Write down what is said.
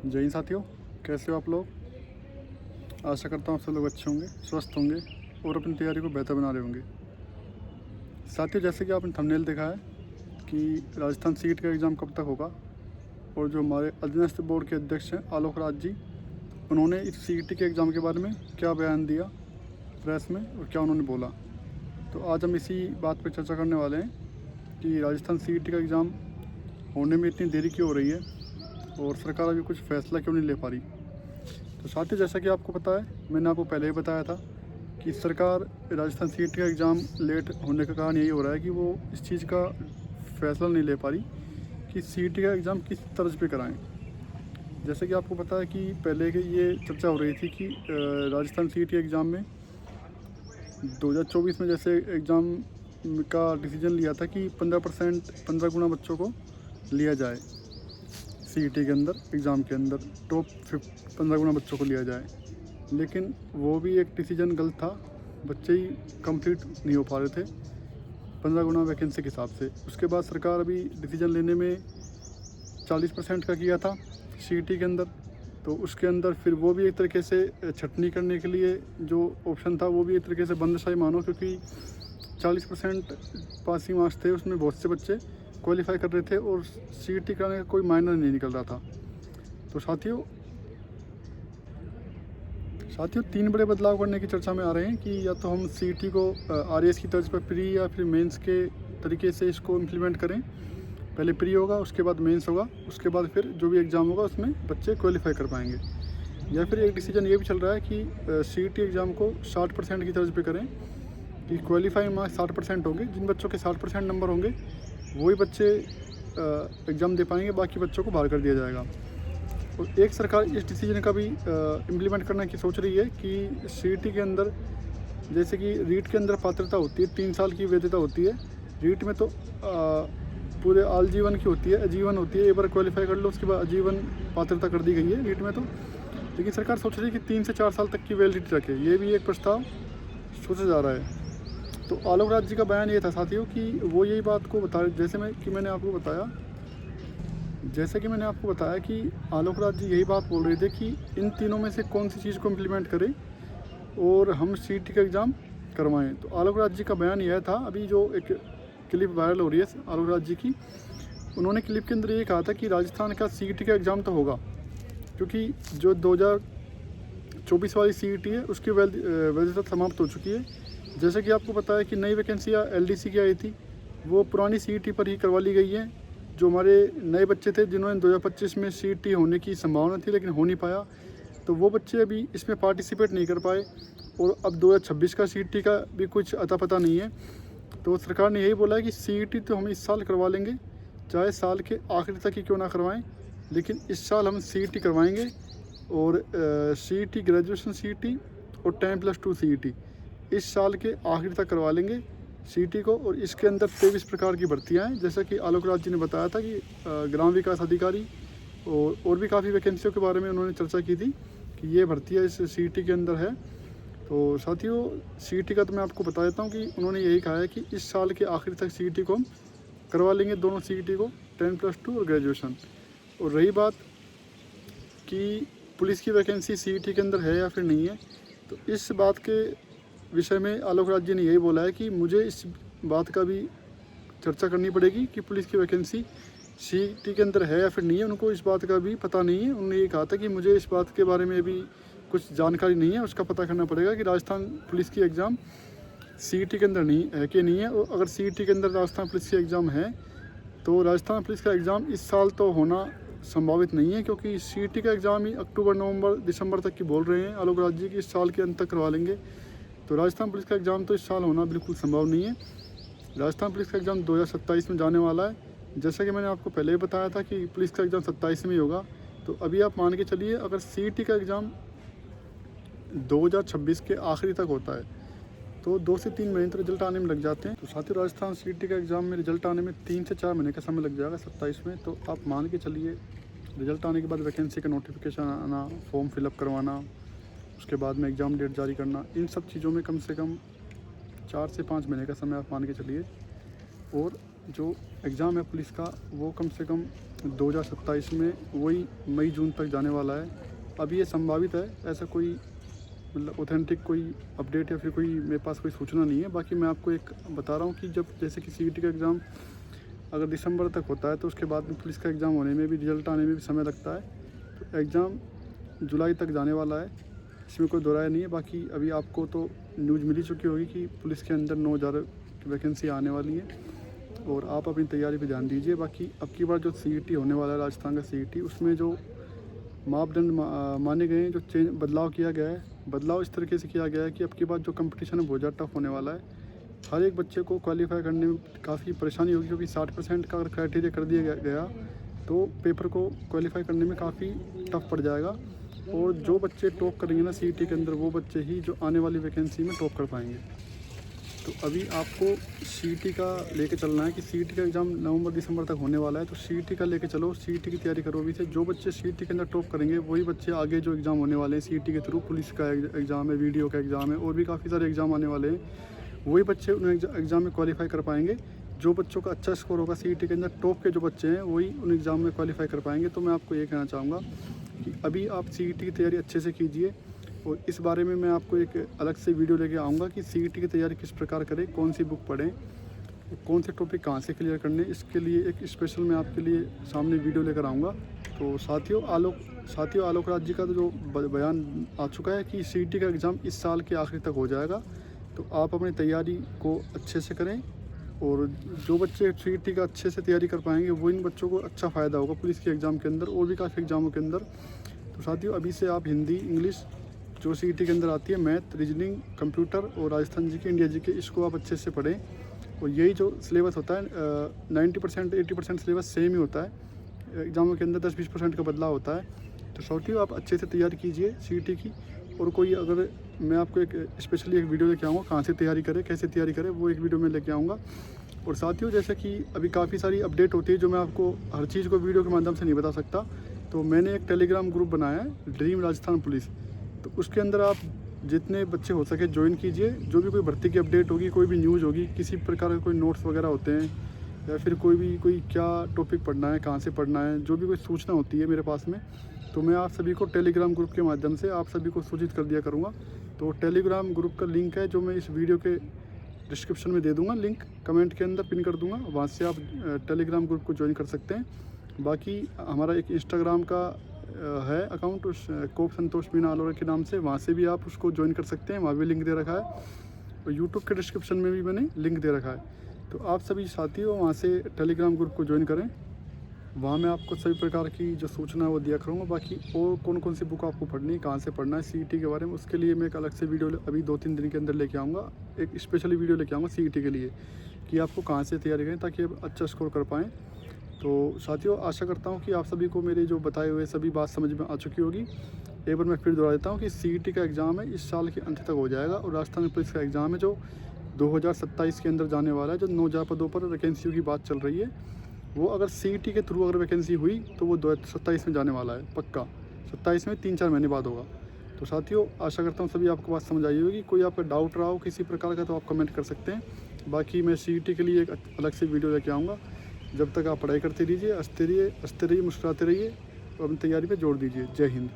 जय हिंद साथियों, कैसे हो आप लोग। आशा करता हूँ आप सब लोग अच्छे होंगे, स्वस्थ होंगे और अपनी तैयारी को बेहतर बना रहे होंगे। साथियों, जैसे कि आपने थंबनेल देखा है कि राजस्थान सीट का एग्ज़ाम कब तक होगा, और जो हमारे अधीनस्थ बोर्ड के अध्यक्ष हैं आलोक राज जी, उन्होंने इस सीईटी के एग्ज़ाम के बारे में क्या बयान दिया प्रेस में और क्या उन्होंने बोला। तो आज हम इसी बात पर चर्चा करने वाले हैं कि राजस्थान सीईटी का एग्ज़ाम होने में इतनी देरी क्यों हो रही है और सरकार अभी कुछ फैसला क्यों नहीं ले पा रही। तो साथियों, जैसा कि आपको पता है, मैंने आपको पहले ही बताया था कि सरकार राजस्थान सीट का एग्ज़ाम लेट होने का कारण यही हो रहा है कि वो इस चीज़ का फैसला नहीं ले पा रही कि सीईटी का एग्ज़ाम किस तर्ज पे कराएं। जैसे कि आपको पता है कि पहले के ये चर्चा हो रही थी कि राजस्थान सीईटी एग्ज़ाम में 2024 में जैसे एग्ज़ाम का डिसीजन लिया था कि 15 गुना बच्चों को लिया जाए सीईटी के अंदर, एग्ज़ाम के अंदर टॉप 15 गुना बच्चों को लिया जाए, लेकिन वो भी एक डिसीजन गलत था। बच्चे ही कंप्लीट नहीं हो पा रहे थे 15 गुना वैकेंसी के हिसाब से। उसके बाद सरकार अभी डिसीजन लेने में 40% का किया था सीईटी के अंदर, तो उसके अंदर फिर वो भी एक तरीके से छटनी करने के लिए जो ऑप्शन था वो भी एक तरीके से बंदशाही मानो, क्योंकि 40% पासिंग मार्क्स थे, उसमें बहुत से बच्चे क्वालिफाई कर रहे थे और सीईटी कराने का कोई मायना नहीं निकल रहा था। तो साथियों 3 बड़े बदलाव करने की चर्चा में आ रहे हैं कि या तो हम सीईटी को आरएएस की तर्ज पर प्री या फिर मेंस के तरीके से इसको इम्प्लीमेंट करें। पहले प्री होगा, उसके बाद मेंस होगा, उसके बाद फिर जो भी एग्ज़ाम होगा उसमें बच्चे क्वालिफाई कर पाएंगे। या फिर एक डिसीजन ये भी चल रहा है कि सीईटी एग्ज़ाम को 60% की तर्ज पे करें कि क्वालिफाइंग मार्क्स 60% होंगे। जिन बच्चों के 60% नंबर होंगे वही बच्चे एग्ज़ाम दे पाएंगे, बाकी बच्चों को बाहर कर दिया जाएगा। और एक सरकार इस डिसीजन का भी इम्प्लीमेंट करने की सोच रही है कि सीईटी के अंदर, जैसे कि रीट के अंदर पात्रता होती है 3 साल की वैधता होती है। रीट में तो पूरे आजीवन की होती है, आजीवन होती है, एक बार क्वालिफाई कर लो उसके बाद आजीवन पात्रता कर दी गई है रीट में तो। लेकिन सरकार सोच रही है कि 3 से 4 साल तक की वैलिडिटी रखे, ये भी एक प्रस्ताव सोचा जा रहा है। तो आलोक राज जी का बयान ये था साथियों कि वो यही बात को बता, मैंने आपको बताया कि आलोक राज जी यही बात बोल रहे थे कि इन तीनों में से कौन सी चीज़ को इम्प्लीमेंट करें और हम सीईटी का एग्ज़ाम करवाएं। तो आलोक राज जी का बयान यह था, अभी जो एक क्लिप वायरल हो रही है आलोक राज जी की, उन्होंने क्लिप के अंदर ये कहा था कि राजस्थान का सीईटी का एग्ज़ाम तो होगा, क्योंकि जो 2024 वाली सीईटी है उसकी वैधता समाप्त हो चुकी है। जैसे कि आपको पता है कि नई वैकेंसियाँ एलडीसी की आई थी, वो पुरानी सीईटी पर ही करवा ली गई है। जो हमारे नए बच्चे थे जिन्होंने 2025 में सीईटी होने की संभावना थी लेकिन हो नहीं पाया, तो वो बच्चे अभी इसमें पार्टिसिपेट नहीं कर पाए। और अब 2026 का सीईटी का भी कुछ अता पता नहीं है। तो सरकार ने यही बोला है कि सीईटी तो हम इस साल करवा लेंगे, चाहे साल के आखिर तक ही क्यों ना करवाएं, लेकिन इस साल हम सीईटी करवाएंगे। और सीईटी, ग्रेजुएशन सीईटी और 10+2 सीईटी इस साल के आखिर तक करवा लेंगे सीईटी को। और इसके अंदर 23 प्रकार की भर्तियाँ हैं, जैसा कि आलोक राज जी ने बताया था कि ग्राम विकास अधिकारी और भी काफ़ी वैकेंसियों के बारे में उन्होंने चर्चा की थी कि ये भर्तियाँ इस सीईटी के अंदर है। तो साथियों, सीईटी का तो मैं आपको बता देता हूँ कि उन्होंने यही कहा है कि इस साल के आखिर तक सीईटी को हम करवा लेंगे, दोनों सीईटी को, 10+2 और ग्रेजुएशन। और रही बात कि पुलिस की वैकेंसी सीईटी के अंदर है या फिर नहीं है, तो इस बात के विषय में आलोक राज जी ने यही बोला है कि मुझे इस बात का भी चर्चा करनी पड़ेगी कि पुलिस की वैकेंसी सीईटी के अंदर है या फिर नहीं है। उनको इस बात का भी पता नहीं है। उन्होंने ये कहा था कि मुझे इस बात के बारे में भी कुछ जानकारी नहीं है, उसका पता करना पड़ेगा कि राजस्थान पुलिस की एग्ज़ाम सीईटी के अंदर नहीं है कि नहीं है। और अगर सीईटी के अंदर राजस्थान पुलिस की एग्ज़ाम है तो राजस्थान पुलिस का एग्ज़ाम इस साल तो होना संभावित नहीं है, क्योंकि सीईटी का एग्ज़ाम ही अक्टूबर, नवंबर, दिसंबर तक की बोल रहे हैं आलोक राज जी की इस साल के अंत तक करवा लेंगे। तो राजस्थान पुलिस का एग्ज़ाम तो इस साल होना बिल्कुल संभव नहीं है। राजस्थान पुलिस का एग्ज़ाम 2027 में जाने वाला है। जैसा कि मैंने आपको पहले ही बताया था कि पुलिस का एग्ज़ाम 27 में ही होगा। तो अभी आप मान के चलिए, अगर सीईटी का एग्ज़ाम 2026 के आखिरी तक होता है तो 2 से 3 महीने तो रिजल्ट आने में लग जाते हैं। तो साथियों, राजस्थान सीईटी का एग्ज़ाम में रिजल्ट आने में 3 से 4 महीने का समय लग जाएगा 27 में। तो आप मान के चलिए, रिजल्ट आने के बाद वैकेंसी का नोटिफिकेशन आना, फॉर्म फिलअप करवाना, उसके बाद में एग्ज़ाम डेट जारी करना, इन सब चीज़ों में कम से कम 4 से 5 महीने का समय आप मान के चलिए। और जो एग्ज़ाम है पुलिस का वो कम से कम 2027 में वही मई जून तक जाने वाला है। अभी ये संभावित है, ऐसा कोई मतलब ऑथेंटिक कोई अपडेट या फिर कोई मेरे पास कोई सूचना नहीं है। बाकी मैं आपको एक बता रहा हूँ कि जब जैसे कि सीईटी का एग्ज़ाम अगर दिसंबर तक होता है तो उसके बाद में पुलिस का एग्ज़ाम होने में भी, रिजल्ट आने में भी समय लगता है। तो एग्ज़ाम जुलाई तक जाने वाला है, इसमें कोई दो राय नहीं है। बाकी अभी आपको तो न्यूज़ मिल ही चुकी होगी कि पुलिस के अंदर 9000 वैकेंसी आने वाली है और आप अपनी तैयारी पे ध्यान दीजिए। बाकी अब की बार जो सीईटी होने वाला है, राजस्थान का सीईटी, उसमें जो मापदंड माने गए हैं, जो बदलाव किया गया है, बदलाव इस तरीके से किया गया है कि अब की बार जो कंपटीशन है बहुत ज़्यादा टफ होने वाला है। हर एक बच्चे को क्वालिफाई करने में काफ़ी परेशानी होगी, क्योंकि 60% का अगर क्राइटेरिया कर दिया गया तो पेपर को क्वालिफाई करने में काफ़ी टफ पड़ जाएगा। और जो बच्चे टॉप करेंगे ना सीईटी के अंदर, वो बच्चे ही जो आने वाली वैकेंसी में टॉप कर पाएंगे। तो अभी आपको सीईटी का लेके चलना है कि सीईटी का एग्ज़ाम नवंबर दिसंबर तक होने वाला है, तो सीईटी का लेके चलो, सीईटी की तैयारी करो अभी से। जो बच्चे सीईटी के अंदर टॉप करेंगे वही बच्चे आगे जो एग्ज़ाम होने वाले हैं सीईटी के थ्रू, पुलिस का एग्ज़ाम है, वीडियो का एग्ज़ाम है और भी काफ़ी सारे एग्ज़ाम आने वाले हैं, वही बच्चे उन एग्ज़ाम में क्वालिफाई कर पाएंगे। जो बच्चों का अच्छा स्कोर होगा सीईटी के अंदर, टॉप के जो बच्चे हैं वही उन एग्ज़ाम में क्वालिफाई कर पाएंगे। तो मैं आपको ये कहना चाहूँगा कि अभी आप सीईटी की तैयारी अच्छे से कीजिए और इस बारे में मैं आपको एक अलग से वीडियो लेके आऊँगा कि सीईटी की तैयारी किस प्रकार करें, कौन सी बुक पढ़ें, कौन से टॉपिक कहाँ से क्लियर करने। इसके लिए एक स्पेशल मैं आपके लिए सामने वीडियो लेकर आऊँगा। तो साथियों आलोक राज जी का तो जो बयान आ चुका है कि सीईटी का एग्ज़ाम इस साल के आखिर तक हो जाएगा। तो आप अपनी तैयारी को अच्छे से करें और जो बच्चे सीईटी का अच्छे से तैयारी कर पाएंगे वो इन बच्चों को अच्छा फ़ायदा होगा पुलिस के एग्ज़ाम के अंदर और भी काफ़ी एग्ज़ामों के अंदर। तो साथियों अभी से आप हिंदी, इंग्लिश जो सीईटी के अंदर आती है, मैथ, रीजनिंग, कंप्यूटर और राजस्थान जी के, इंडिया जी के, इसको आप अच्छे से पढ़ें। और यही जो सिलेबस होता है 90% 80% सिलेबस सेम ही होता है, एग्ज़ामों के अंदर 10-20% का बदलाव होता है। तो साथियों आप अच्छे से तैयारी कीजिए सीईटी की। और कोई अगर मैं आपको एक स्पेशली एक वीडियो लेके आऊँगा कहाँ से तैयारी करें, कैसे तैयारी करें, वो एक वीडियो में लेके आऊँगा। और साथियों जैसे कि अभी काफ़ी सारी अपडेट होती है जो मैं आपको हर चीज़ को वीडियो के माध्यम से नहीं बता सकता, तो मैंने एक टेलीग्राम ग्रुप बनाया है, ड्रीम राजस्थान पुलिस। तो उसके अंदर आप जितने बच्चे हो सके ज्वाइन कीजिए। जो भी कोई भर्ती की अपडेट होगी, कोई भी न्यूज़ होगी, किसी प्रकार के कोई नोट्स वगैरह होते हैं या फिर कोई क्या टॉपिक पढ़ना है, कहाँ से पढ़ना है, जो भी कोई सूचना होती है मेरे पास में, तो मैं आप सभी को टेलीग्राम ग्रुप के माध्यम से आप सभी को सूचित कर दिया करूँगा। तो टेलीग्राम ग्रुप का लिंक है जो मैं इस वीडियो के डिस्क्रिप्शन में दे दूँगा, लिंक कमेंट के अंदर पिन कर दूँगा, वहाँ से आप टेलीग्राम ग्रुप को ज्वाइन कर सकते हैं। बाकी हमारा एक इंस्टाग्राम का है अकाउंट, उस कोप संतोष मीना अलोरा के नाम से, वहाँ से भी आप उसको ज्वाइन कर सकते हैं, वहाँ भी लिंक दे रखा है और यूट्यूब के डिस्क्रिप्शन में भी मैंने लिंक दे रखा है। तो आप सभी साथियों वहाँ से टेलीग्राम ग्रुप को ज्वाइन करें, वहाँ मैं आपको सभी प्रकार की जो सूचना है वो दिया करूँगा। बाकी और कौन सी बुक आपको पढ़नी है, कहाँ से पढ़ना है सीईटी के बारे में, उसके लिए मैं एक अलग से वीडियो अभी 2-3 दिन के अंदर लेके आऊँगा, एक स्पेशली वीडियो लेके आऊँगा सीईटी के लिए कि आपको कहाँ से तैयारी करें ताकि आप अच्छा स्कोर कर पाएँ। तो साथियों आशा करता हूँ कि आप सभी को मेरे जो बताए हुए सभी बात समझ में आ चुकी होगी। एक बार मैं फिर दोहरा देता हूँ कि सीईटी का एग्ज़ाम है इस साल के अंत तक हो जाएगा और राजस्थान पुलिस का एग्ज़ाम है जो 2027 के अंदर जाने वाला है। जो 9000 पदों पर वैकेंसियों की बात चल रही है, वो अगर सीईटी के थ्रू अगर वैकेंसी हुई तो वो 2027 में जाने वाला है पक्का, 27 में 3-4 महीने बाद होगा। तो साथियों आशा करता हूँ सभी आपको बात समझ आई होगी। कोई आपका डाउट रहा हो किसी प्रकार का तो आप कमेंट कर सकते हैं। बाकी मैं सीईटी के लिए एक अलग से वीडियो लेके आऊँगा। जब तक आप पढ़ाई करते रहिए, हंसते रहिए, मुस्कुराते रहिए और अपनी तैयारी पे जोर दीजिए। जय हिंद।